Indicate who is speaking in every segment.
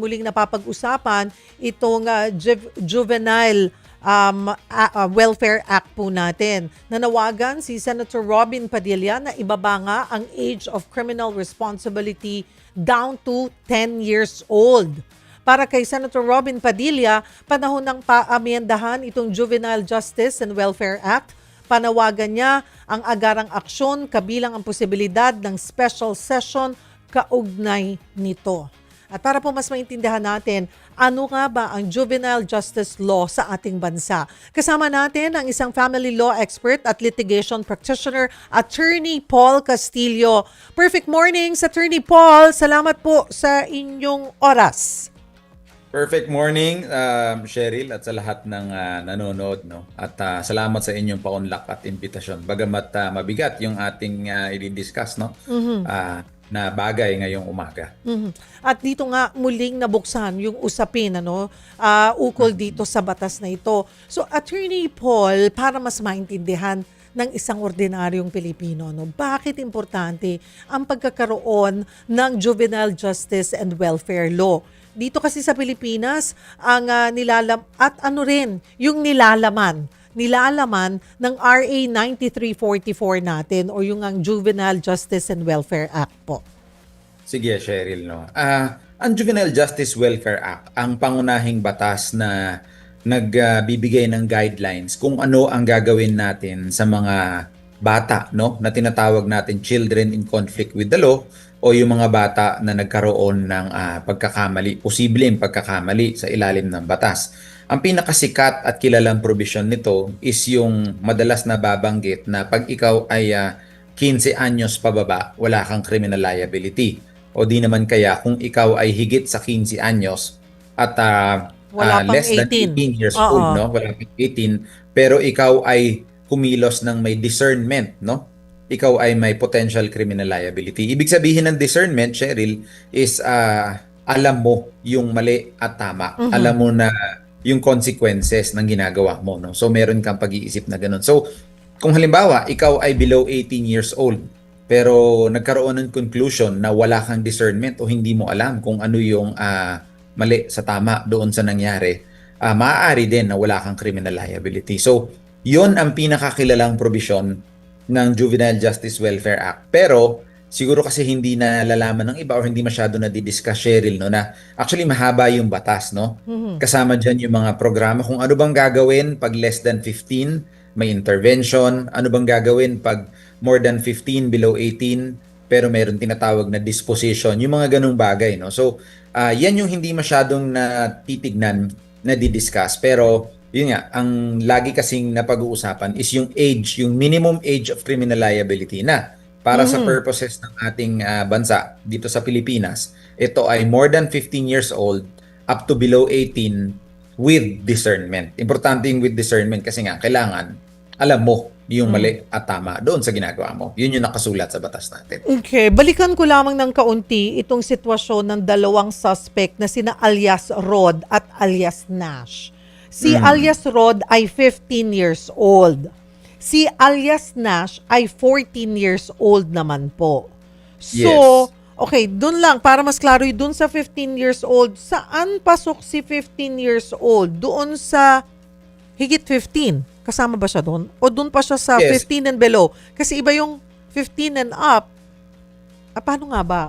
Speaker 1: muling napapag-usapan itong Juvenile Welfare Act po natin. Nanawagan si Senator Robin Padilla na ibaba nga ang age of criminal responsibility down to 10 years old. Para kay Senator Robin Padilla, panahon ng paamyendahan itong Juvenile Justice and Welfare Act. Panawagan niya ang agarang aksyon kabilang ang posibilidad ng special session kaugnay nito. At para po mas maintindihan natin, ano nga ba ang juvenile justice law sa ating bansa? Kasama natin ang isang family law expert at litigation practitioner, Attorney Paul Castillo. Perfect morning, Attorney Paul. Salamat po sa inyong oras.
Speaker 2: Perfect morning, Cheryl, at sa lahat ng nanonood. No? At salamat sa inyong paunlak at imbitasyon. Bagamat mabigat yung ating i-discuss, no? Na bagay ngayong umaga.
Speaker 1: At dito nga muling nabuksan yung usapin ukol dito sa batas na ito. So Attorney Paul, para mas maintindihan ng isang ordinaryong Pilipino, bakit importante ang pagkakaroon ng Juvenile Justice and Welfare Law? Dito kasi sa Pilipinas, ang nilalaman ng RA 9344 natin o yung ang Juvenile Justice and Welfare Act po.
Speaker 2: Sige, Cheryl. No? Ang Juvenile Justice Welfare Act, ang pangunahing batas na nagbibigay ng guidelines kung ano ang gagawin natin sa mga bata, no? Na tinatawag natin children in conflict with the law o yung mga bata na nagkaroon ng posibleng pagkakamali sa ilalim ng batas. Ang pinakasikat at kilalang provision nito is yung madalas na babanggit na pag ikaw ay 15 anyos pababa, wala kang criminal liability. O di naman kaya kung ikaw ay higit sa 15 anyos at less than 18 years old, no? Wala pang 18, pero ikaw ay kumilos ng may discernment, no? Ikaw ay may potential criminal liability. Ibig sabihin ng discernment, Cheryl, is alam mo yung mali at tama. Alam mo na yung consequences ng ginagawa mo, no? So meron kang pag-iisip na ganun. So kung halimbawa ikaw ay below 18 years old pero nagkaroon ng conclusion na wala kang discernment o hindi mo alam kung ano yung mali sa tama doon sa nangyari, maaari din na wala kang criminal liability. So yon ang pinakakilalang provision ng Juvenile Justice Welfare Act. Pero siguro kasi hindi na lalaman ng iba o hindi masyado na didiscuss, Cheryl, no, na actually mahaba yung batas, no? Kasama dyan yung mga programa kung ano bang gagawin pag less than 15, may intervention, ano bang gagawin pag more than 15, below 18, pero meron tinatawag na disposition, yung mga ganung bagay, no? So, yan yung hindi masyadong natitignan, na didiscuss, pero yun nga, ang lagi kasing napag-uusapan is yung age, yung minimum age of criminal liability na para sa purposes ng ating bansa dito sa Pilipinas. Ito ay more than 15 years old up to below 18 with discernment. Importante yung with discernment kasi nga kailangan alam mo yung mali at tama doon sa ginagawa mo. Yun yung nakasulat sa batas natin.
Speaker 1: Okay, balikan ko lamang ng kaunti itong sitwasyon ng dalawang suspect na sina alias Rod at alias Nash. Si alias Rod ay 15 years old. Si alias Nash ay 14 years old naman po. So,
Speaker 2: Yes.
Speaker 1: okay, dun lang, para mas klaro, dun sa 15 years old, saan pasok si 15 years old? Doon sa higit 15? Kasama ba siya doon? O doon pa siya sa
Speaker 2: Yes.
Speaker 1: 15 and below? Kasi iba yung 15 and up. Paano nga ba,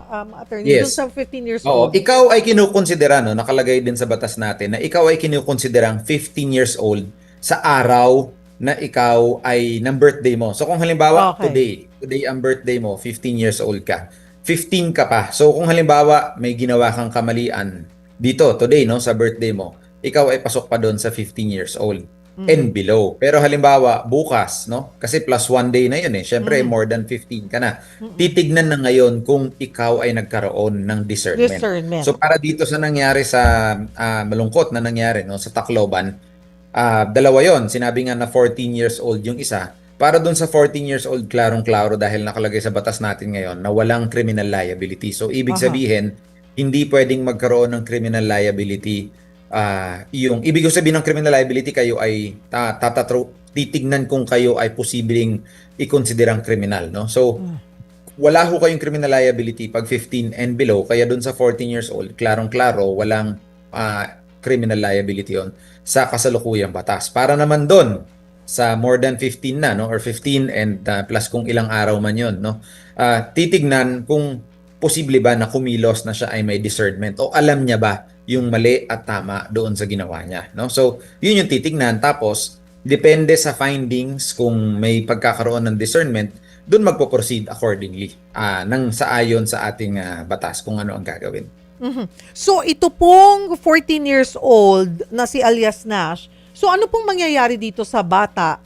Speaker 1: attorney?
Speaker 2: Yes.
Speaker 1: Doon sa 15 years
Speaker 2: Oo,
Speaker 1: old?
Speaker 2: ikaw ay kinukonsidera, no, nakalagay din sa batas natin na ikaw ay kinukonsiderang 15 years old sa araw na ikaw ay ng birthday mo. So kung halimbawa
Speaker 1: Okay.
Speaker 2: today ang birthday mo, 15 years old ka. 15 ka pa. So kung halimbawa may ginawa kang kamalian dito today, no, sa birthday mo, ikaw ay pasok pa doon sa 15 years old and below. Pero halimbawa bukas, no, kasi plus 1 day na yun eh. Syempre more than 15 ka na. Titignan na ngayon kung ikaw ay nagkaroon ng discernment. So para dito sa nangyari sa malungkot na nangyari, no, sa Tacloban, dalawa yon. Sinabi nga na 14 years old yung isa. Para dun sa 14 years old, klarong-klaro dahil nakalagay sa batas natin ngayon na walang criminal liability. So ibig sabihin, hindi pwedeng magkaroon ng criminal liability. Yung ibig sabihin ng criminal liability, kayo ay titignan kung kayo ay posibleng i-considerang kriminal, no? So wala ho kayong criminal liability pag 15 and below, kaya dun sa 14 years old, klarong-klaro, walang criminal liability yon sa kasalukuyang batas. Para naman dun sa more than 15 na, no, or 15 and plus kung ilang araw man yon, no, titignan kung posible ba na kumilos na siya ay may discernment o alam niya ba yung mali at tama doon sa ginawa niya, no? So, yun yung titignan. Tapos, depende sa findings kung may pagkakaroon ng discernment, doon magpo-proceed accordingly nang sa ayon sa ating batas kung ano ang gagawin.
Speaker 1: Mhm. So ito pong 14 years old na si alias Nash, so ano pong mangyayari dito sa bata?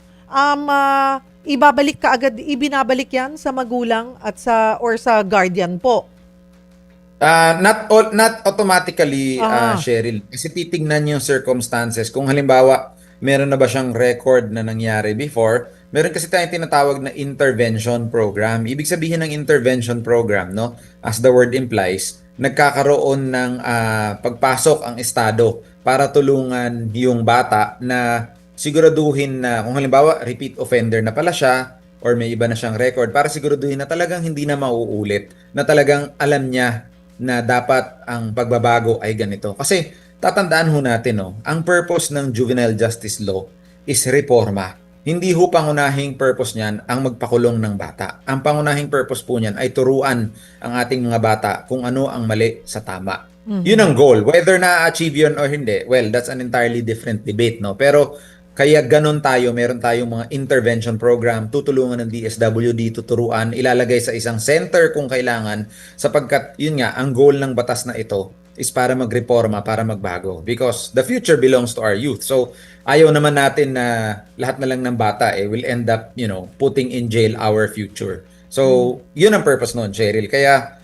Speaker 1: Ibabalik ka agad, ibinabalik yan sa magulang at or sa guardian po?
Speaker 2: Not automatically, Cheryl. Kasi titignan yung circumstances. Kung halimbawa, meron na ba siyang record na nangyari before, meron kasi tayong tinatawag na intervention program. Ibig sabihin ng intervention program, no, as the word implies, nagkakaroon ng pagpasok ang estado para tulungan yung bata na siguraduhin na kung halimbawa repeat offender na pala siya or may iba na siyang record, para siguraduhin na talagang hindi na mauulit, na talagang alam niya na dapat ang pagbabago ay ganito. Kasi tatandaan ho natin, no, ang purpose ng juvenile justice law is reforma. Hindi ho pangunahing purpose niyan ang magpakulong ng bata. Ang pangunahing purpose po niyan ay turuan ang ating mga bata kung ano ang mali sa tama. Yun ang goal. Whether na-achieve yun or hindi, well, that's an entirely different debate, no? Pero kaya ganun tayo, meron tayong mga intervention program, tutulungan ng DSWD, tuturuan, ilalagay sa isang center kung kailangan, sapagkat yun nga, ang goal ng batas na ito is para magreforma, para magbago. Because the future belongs to our youth. So, ayaw naman natin na lahat na lang ng bata will end up, putting in jail our future. So, yun ang purpose noon, Cheryl. Kaya,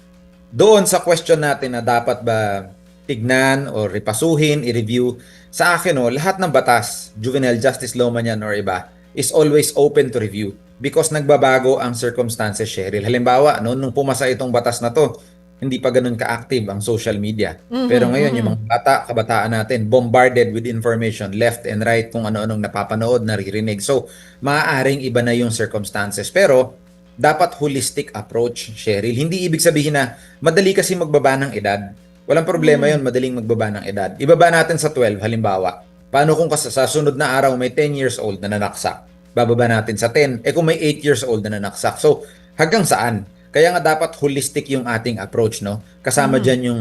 Speaker 2: doon sa question natin na dapat ba tignan o repasuhin, i-review, sa akin, lahat ng batas, juvenile justice law man yan or iba, is always open to review because nagbabago ang circumstances, Cheryl. Halimbawa, nung pumasa itong batas na to, hindi pa ganun ka-active ang social media. Pero ngayon, yung mga bata, kabataan natin, bombarded with information, left and right, kung ano-anong napapanood, naririnig. So, maaaring iba na yung circumstances. Pero, dapat holistic approach, Cheryl. Hindi ibig sabihin na madali kasi magbaba ng edad. Walang problema yon, madaling magbaba ng edad. Ibaba natin sa 12, halimbawa. Paano kung sa sunod na araw may 10 years old na nanaksak? Bababa natin sa 10. Kung may 8 years old na nanaksak. So, hanggang saan? Kaya nga dapat holistic yung ating approach, no? Kasama dyan yung,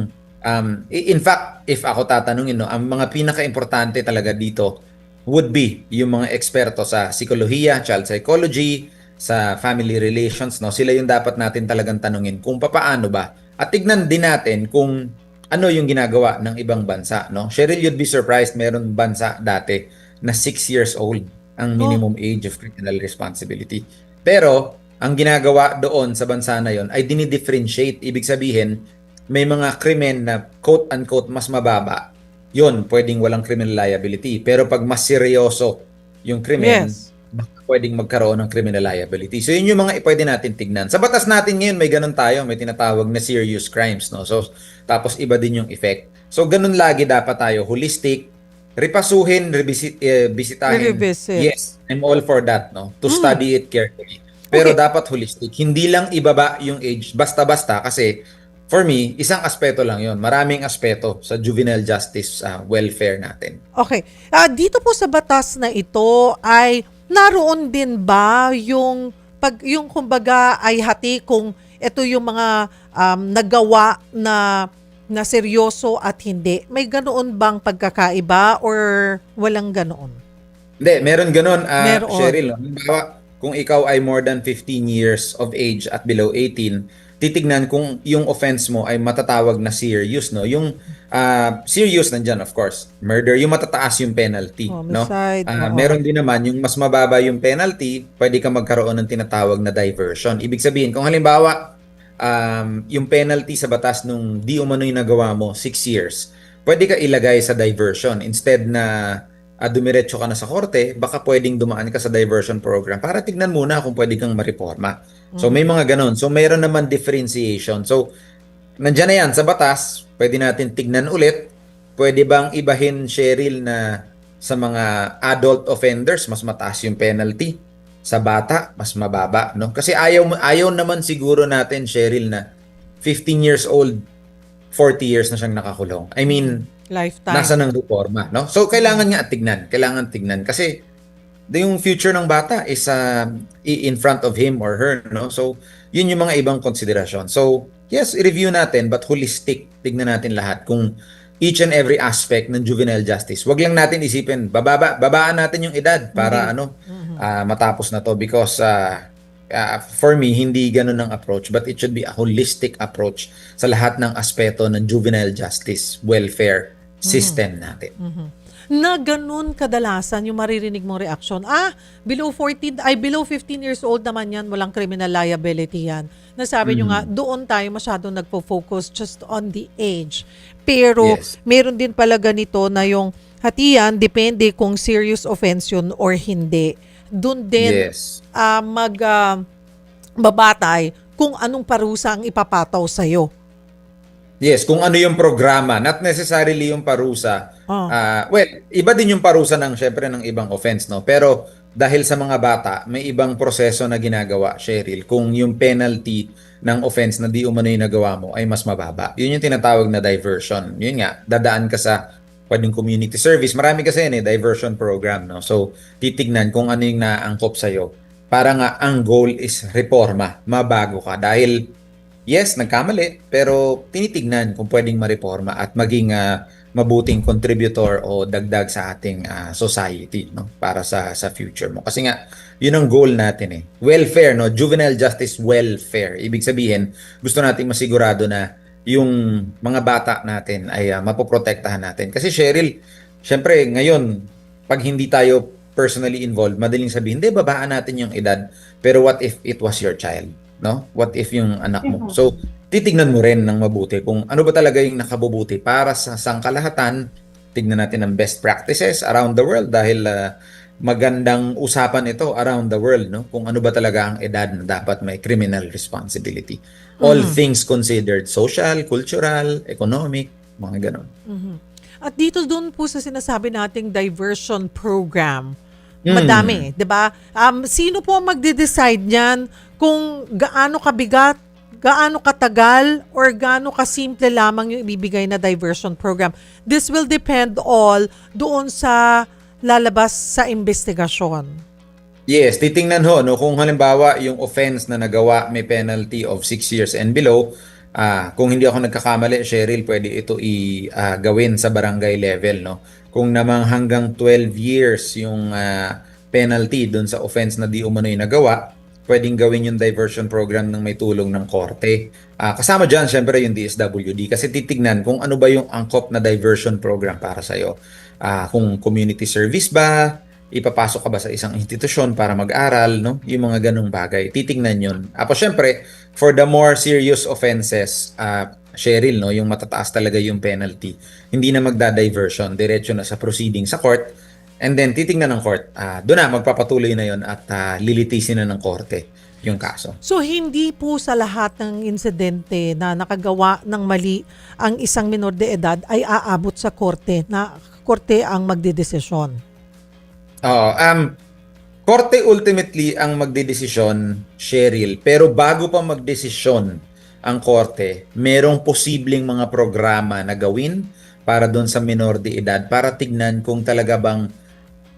Speaker 2: in fact, if ako tatanungin, no, ang mga pinaka-importante talaga dito would be yung mga eksperto sa psikolohiya, child psychology, sa family relations, no? Sila yung dapat natin talagang tanungin kung papaano ba. At tignan din natin kung ano yung ginagawa ng ibang bansa, no? Cheryl, you'd be surprised, meron bansa dati na 6 years old ang minimum age of criminal responsibility. Pero, ang ginagawa doon sa bansa na yon ay dinidifferentiate. Ibig sabihin, may mga krimen na quote-unquote mas mababa, yon pwedeng walang criminal liability. Pero pag mas seryoso yung krimen, pwedeng magkaroon ng criminal liability. So, yun yung mga pwede natin tignan. Sa batas natin ngayon, may ganun tayo, may tinatawag na serious crimes, no? So, tapos iba din yung effect. So, ganun lagi dapat tayo, holistic, repasuhin, bisitahin. Yes, I'm all for that, no? To study it carefully. Pero dapat holistic. Hindi lang ibaba yung age, basta-basta, kasi for me, isang aspeto lang yon. Maraming aspeto sa juvenile justice welfare natin.
Speaker 1: Okay. Dito po sa batas na ito ay naroon din ba yung kumbaga ay hati kung ito yung mga nagawa na seryoso at hindi? May ganoon bang pagkakaiba or walang ganoon?
Speaker 2: Hindi, meron ganoon,
Speaker 1: Meron.
Speaker 2: Cheryl. Halimbawa, kung ikaw ay more than 15 years of age at below 18, titignan kung yung offense mo ay matatawag na serious, no? Yung serious nandyan, of course. Murder, yung matataas yung penalty,
Speaker 1: Homicide,
Speaker 2: no? Meron din naman yung mas mababa yung penalty, pwede ka magkaroon ng tinatawag na diversion. Ibig sabihin, kung halimbawa, yung penalty sa batas nung di umano'y nagawa mo, 6 years, pwede ka ilagay sa diversion. Instead na dumiretso ka na sa korte, baka pwedeng dumaan ka sa diversion program para tignan muna kung pwede kang mariporma. So may mga ganon. So mayroon naman differentiation. So nandiyan na yan sa batas, pwede natin tignan ulit. Pwede bang ibahin, Cheryl, na sa mga adult offenders, mas mataas yung penalty? sa bata, mas mababa, no? Kasi ayaw naman siguro natin, Cheryl, na 15 years old, 40 years na siyang nakakulong. I mean, nasa
Speaker 1: Lifetime.
Speaker 2: ng reforma, no? So, kailangan nga tignan. Kailangan tignan. Kasi, yung future ng bata is in front of him or her, no? So, yun yung mga ibang konsiderasyon. So, yes, i-review natin, but holistic. Tignan natin lahat kung each and every aspect ng juvenile justice. Wag lang natin isipin, babaan natin yung edad para
Speaker 1: Hindi.
Speaker 2: matapos na to because for me, hindi ganun ang approach, but it should be a holistic approach sa lahat ng aspeto ng juvenile justice welfare system natin.
Speaker 1: Na ganun kadalasan yung maririnig mong reaksyon. Below 15 years old naman yan, walang criminal liability yan. Nasabi nyo nga, doon tayo masyadong nagpo-focus just on the age. Pero
Speaker 2: Yes.
Speaker 1: meron din pala ganito na yung hatiyan, depende kung serious offense yun or hindi. Doon din
Speaker 2: Yes.
Speaker 1: babatay kung anong parusa ang ipapataw sa'yo.
Speaker 2: Yes, kung ano yung programa, not necessarily yung parusa.
Speaker 1: Oh.
Speaker 2: Well, iba din yung parusa ng syempre ng ibang offense, no? Pero dahil sa mga bata, may ibang proseso na ginagawa, Cheryl, kung yung penalty ng offense na di umano yung nagawa mo ay mas mababa. Yun yung tinatawag na diversion. Yun nga, dadaan ka sa pwedeng community service. Marami kasi yan diversion program, no? So, titignan kung ano yung naangkop sa'yo. Para nga ang goal is reforma, mabago ka. Dahil yes, nagkamali, pero tinitignan kung pwedeng mareforma at maging mabuting contributor o dagdag sa ating society, no, para sa future mo. Kasi nga, yun ang goal natin eh. Welfare, no, juvenile justice welfare. Ibig sabihin, gusto nating masigurado na yung mga bata natin ay mapoprotektahan natin. Kasi Cheryl, syempre ngayon, pag hindi tayo personally involved, madaling sabihin, hindi, babaan natin yung edad. Pero what if it was your child? No? What if yung anak mo? So, titignan mo rin ng mabuti kung ano ba talaga yung nakabubuti para sa sangkalahatan. Tignan natin ang best practices around the world dahil magandang usapan ito around the world, no? Kung ano ba talaga ang edad na dapat may criminal responsibility. All things considered, social, cultural, economic, mga ganon.
Speaker 1: At dito doon po sa sinasabi nating diversion program, madami, 'di ba? Sino po ang magde-decide niyan kung gaano kabigat, gaano katagal, or gaano kasimple lamang yung ibibigay na diversion program? This will depend all doon sa lalabas sa investigasyon.
Speaker 2: Yes, titingnan ho, no, kung halimbawa yung offense na nagawa may penalty of 6 years and below, kung hindi ako nagkakamali, Cheryl, pwede ito gawin sa barangay level, no? Kung namang hanggang 12 years yung penalty doon sa offense na di umano'y nagawa, pwedeng gawin yung diversion program ng may tulong ng korte. Kasama dyan, syempre, yung DSWD kasi titignan kung ano ba yung angkop na diversion program para sa'yo. Kung community service ba, ipapasok ka ba sa isang institusyon para mag-aral, no? Yung mga ganung bagay. Titignan yun. Syempre, for the more serious offenses, Cheryl, no, yung matataas talaga yung penalty, hindi na magda-diversion, diretso na sa proceeding sa court, and then titignan ng court, doon na magpapatuloy na yon at lilitisin na ng korte yung kaso.
Speaker 1: So, hindi po sa lahat ng insidente na nakagawa ng mali ang isang minor de edad ay aabot sa korte na korte ang magdedesisyon.
Speaker 2: Korte ultimately ang magdedesisyon, Cheryl, pero bago pa magdesisyon ang korte, merong posibleng mga programa na gawin para doon sa minor de edad para tignan kung talaga bang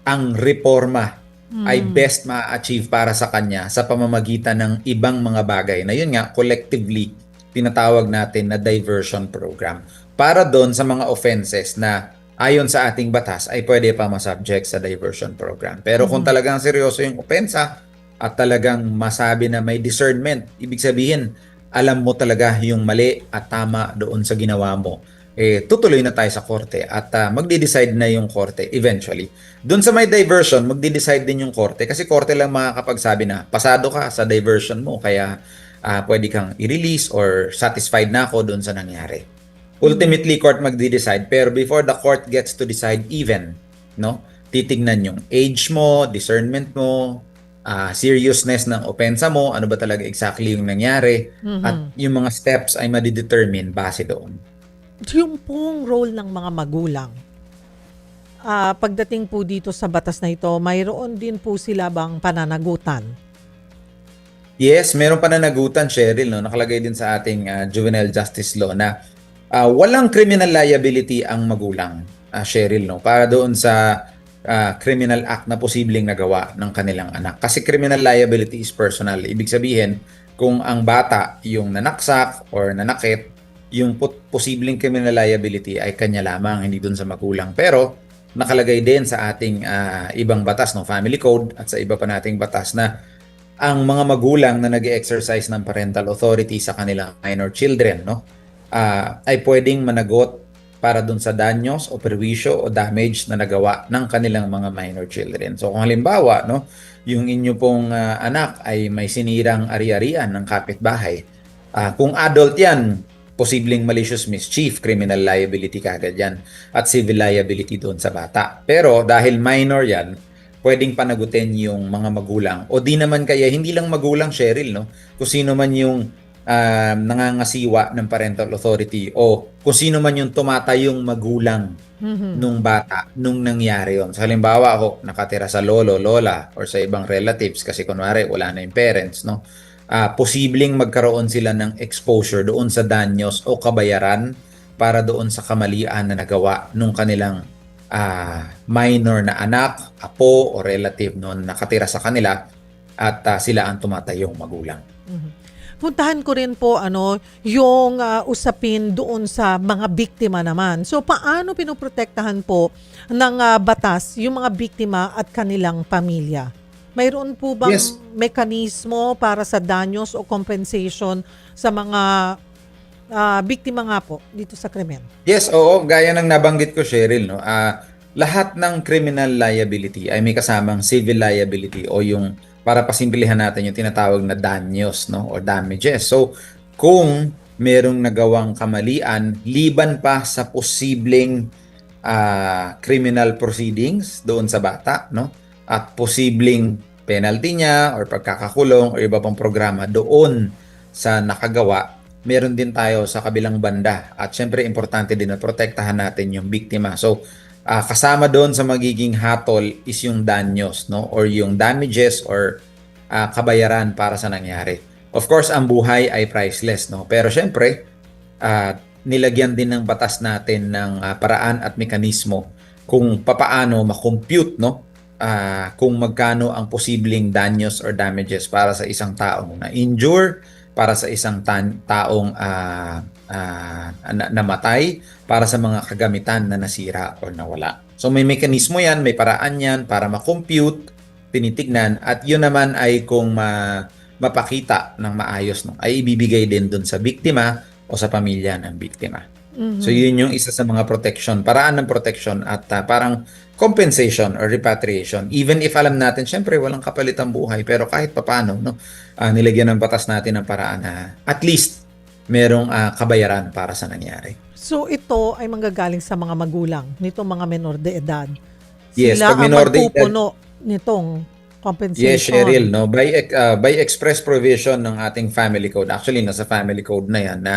Speaker 2: ang reforma ay best ma-achieve para sa kanya sa pamamagitan ng ibang mga bagay na yun nga collectively tinatawag natin na diversion program para doon sa mga offenses na ayon sa ating batas ay pwede pa masubject sa diversion program. Pero kung talagang seryoso yung opensa at talagang masabi na may discernment, ibig sabihin alam mo talaga yung mali at tama doon sa ginawa mo, tutuloy na tayo sa korte at magde-decide na yung korte eventually. Doon sa may diversion, magde-decide din yung korte kasi korte lang makakapagsabi na pasado ka sa diversion mo kaya pwede kang i-release or satisfied na ako doon sa nangyari. Ultimately, court magde-decide pero before the court gets to decide even, no? Titignan yung age mo, discernment mo, seriousness ng opensa mo, ano ba talaga exactly yung nangyari, at yung mga steps ay madidetermine base doon.
Speaker 1: Yung pong role ng mga magulang, pagdating po dito sa batas na ito, mayroon din po sila bang pananagutan?
Speaker 2: Yes, meron pananagutan, Cheryl, no? Nakalagay din sa ating juvenile justice law na walang criminal liability ang magulang, Cheryl, no? Para doon sa criminal act na posibleng nagawa ng kanilang anak. Kasi criminal liability is personal. Ibig sabihin, kung ang bata yung nanaksak or nanakit, yung posibleng criminal liability ay kanya lamang, hindi doon sa magulang. Pero nakalagay din sa ating ibang batas, no? Family Code at sa iba pa nating batas na ang mga magulang na nag-exercise ng parental authority sa kanilang minor children, no, ay pwedeng managot para dun sa danyos o perwisyo o damage na nagawa ng kanilang mga minor children. So kung halimbawa, no, yung inyo pong anak ay may sinirang ari-arian ng kapitbahay, kung adult yan, posibleng malicious mischief, criminal liability kagad yan, at civil liability doon sa bata. Pero dahil minor yan, pwedeng panagutin yung mga magulang. O di naman kaya, hindi lang magulang, Cheryl, no? Kung sino man yung nangangasiwa ng parental authority o kung sino man yung tumatayong magulang nung bata nung nangyari yon. So, halimbawa ako, nakatira sa lolo, lola, or sa ibang relatives kasi kunwari wala na yung parents, no? Posibleng magkaroon sila ng exposure doon sa danyos o kabayaran para doon sa kamalian na nagawa nung kanilang minor na anak, apo o relative noon nakatira sa kanila at sila ang tumatayong magulang.
Speaker 1: Puntahan ko rin po yung usapin doon sa mga biktima naman. So paano pinoprotektahan po ng batas yung mga biktima at kanilang pamilya? Mayroon po bang mekanismo para sa danyos o compensation sa mga biktima nga po dito sa krimen?
Speaker 2: Yes, oo. Gaya ng nabanggit ko, Cheryl, no? Lahat ng criminal liability ay may kasamang civil liability o yung, para pasimplihan natin, yung tinatawag na danyos, no? O damages. So, kung merong nagawang kamalian, liban pa sa posibleng criminal proceedings doon sa bata, no? At posibleng penalty niya or pagkakakulong o iba pang programa doon sa nakagawa, meron din tayo sa kabilang banda. At syempre, importante din na protektahan natin yung biktima. So, kasama doon sa magiging hatol is yung danyos, no? Or yung damages or kabayaran para sa nangyari. Of course, ang buhay ay priceless, no? Pero syempre, nilagyan din ng batas natin ng paraan at mekanismo kung papaano makompute, no? Kung magkano ang posibleng danyos or damages para sa isang taong na-injure, para sa isang taong namatay, para sa mga kagamitan na nasira o nawala. So may mekanismo yan, may paraan yan para makompute, tinitignan, at yun naman ay kung mapakita ng maayos, no, ay ibibigay din dun sa biktima o sa pamilya ng biktima. So yun yung isa sa mga protection, paraan ng protection at parang compensation or repatriation. Even if alam natin, syempre walang kapalit ang buhay, pero kahit papano, no, nilagyan ng batas natin ng paraan na at least merong kabayaran para sa nangyari.
Speaker 1: So ito ay manggagaling sa mga magulang nitong mga menor de edad.
Speaker 2: Yes,
Speaker 1: Sila
Speaker 2: pag
Speaker 1: ang
Speaker 2: minor de edad,
Speaker 1: magpupuno nitong compensation.
Speaker 2: yes, Cheryl, no, by express provision ng ating family code. Actually, nasa family code na yan na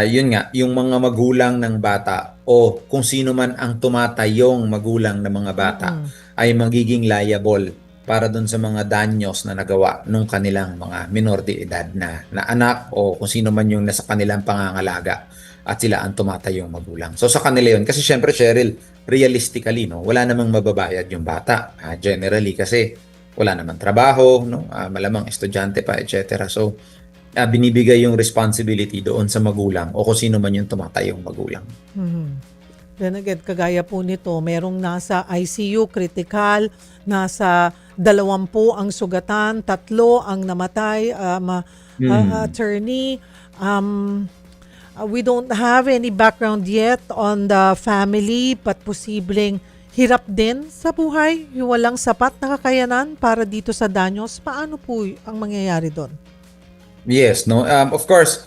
Speaker 2: yun nga, yung mga magulang ng bata o kung sino man ang tumatayong magulang ng mga bata ay magiging liable para dun sa mga danyos na nagawa nung kanilang mga minor de edad na anak o kung sino man yung nasa kanilang pangangalaga at sila ang tumatayong magulang. So sa kanila yun. Kasi syempre, Cheryl, realistically, no, wala namang mababayad yung bata. Generally, kasi wala namang trabaho, no, malamang estudyante pa, etc. So, binibigay yung responsibility doon sa magulang o kung sino man yung tumatayong magulang.
Speaker 1: Then again, kagaya po nito, merong nasa ICU, critical, nasa 20 ang sugatan, 3 ang namatay, attorney. We don't have any background yet on the family, but posibleng hirap din sa buhay, yung walang sapat na kakayanan para dito sa danyos. Paano po ang mangyayari doon?
Speaker 2: Yes, no. Of course,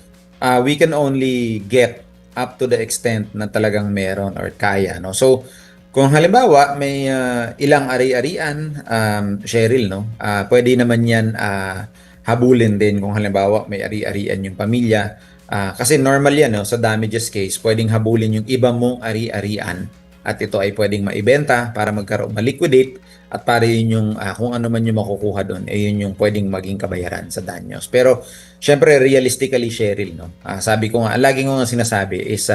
Speaker 2: we can only get up to the extent na talagang meron or kaya, no. So, kung halimbawa may ilang ari-arian, Cheryl, no, pwede naman yan habulin din kung halimbawa may ari-arian yung pamilya. Kasi normal yan, no, sa damages case, pwedeng habulin yung iba mong ari-arian at ito ay pwedeng maibenta para ma-liquidate at para yun yung kung ano man yung makukuha doon, yun yung pwedeng maging kabayaran sa danyos. Pero syempre realistically, Cheryl, no? Sabi ko nga, lagi ko nga sinasabi is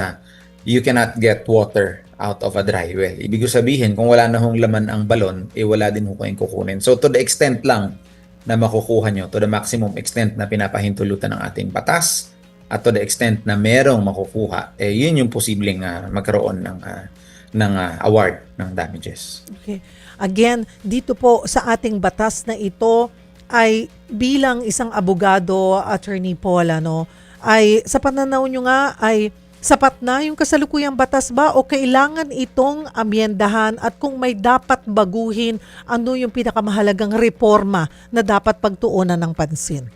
Speaker 2: you cannot get water out of a dry well. Ibig sabihin, kung wala na hong laman ang balon, wala din ho kayong kukunin. So to the extent lang na makukuha nyo, to the maximum extent na pinapahintulutan ng ating batas, at to the extent na merong makukuha, yun yung posibleng magkaroon ng award ng damages.
Speaker 1: Okay. Again, dito po sa ating batas na ito ay bilang isang abogado, Attorney Paul, ay sa pananaw nyo nga ay sapat na yung kasalukuyang batas ba o kailangan itong amyendahan at kung may dapat baguhin, ano yung pinakamahalagang reforma na dapat pagtuunan ng pansin?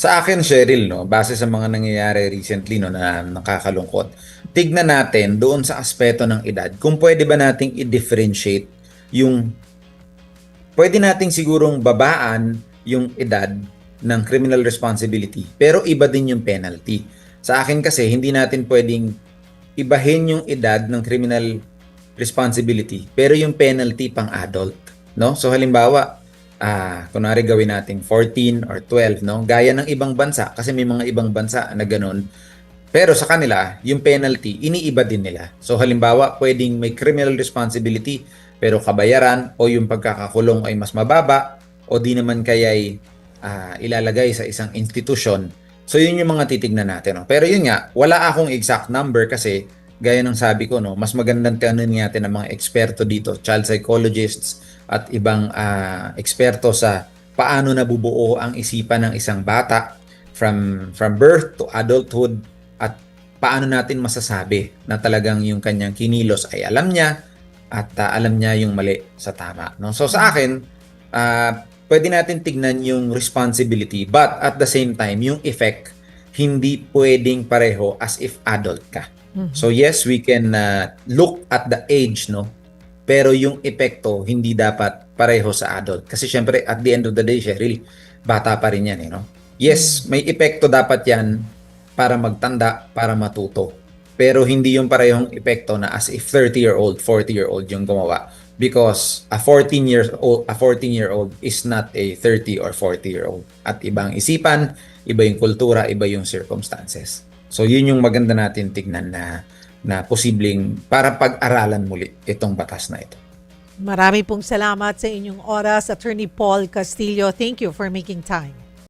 Speaker 2: Sa akin, Cheryl, base sa mga nangyayari recently na nakakalungkot, tignan natin doon sa aspeto ng edad kung pwede ba nating i-differentiate yung pwede nating sigurong babaan yung edad ng criminal responsibility pero iba din yung penalty. Sa akin kasi, hindi natin pwedeng ibahin yung edad ng criminal responsibility pero yung penalty pang adult. No? So halimbawa, kunwari gawin natin 14 or 12, no? Gaya ng ibang bansa, kasi may mga ibang bansa na ganun. Pero sa kanila, yung penalty, iniiba din nila. So halimbawa, pwedeng may criminal responsibility pero kabayaran o yung pagkakakulong ay mas mababa o di naman kaya'y ilalagay sa isang institusyon. So yun yung mga titignan natin. No? Pero yun nga, wala akong exact number kasi gaya ng sabi ko, no, mas magandang tanongin natin ng mga eksperto dito, child psychologists at ibang eksperto sa paano nabubuo ang isipan ng isang bata from birth to adulthood at paano natin masasabi na talagang yung kanyang kinilos ay alam niya at alam niya yung mali sa tama. No? So sa akin, pwede natin tignan yung responsibility but at the same time, yung effect, hindi pwedeng pareho as if adult ka. So yes, we can look at the age, no? Pero yung epekto, hindi dapat pareho sa adult. Kasi syempre, at the end of the day, Cheryl, bata pa rin yan, no? Yes, may epekto dapat yan para magtanda, para matuto. Pero hindi yung parehong epekto na as if 30-year-old, 40-year-old yung gumawa. Because a 14-year-old is not a 30 or 40-year-old. At ibang isipan, iba yung kultura, iba yung circumstances. So yun yung maganda natin tignan na posibleng para pag-aralan muli itong batas na ito.
Speaker 1: Marami pong salamat sa inyong oras, Attorney Paul Castillo. Thank you for making time.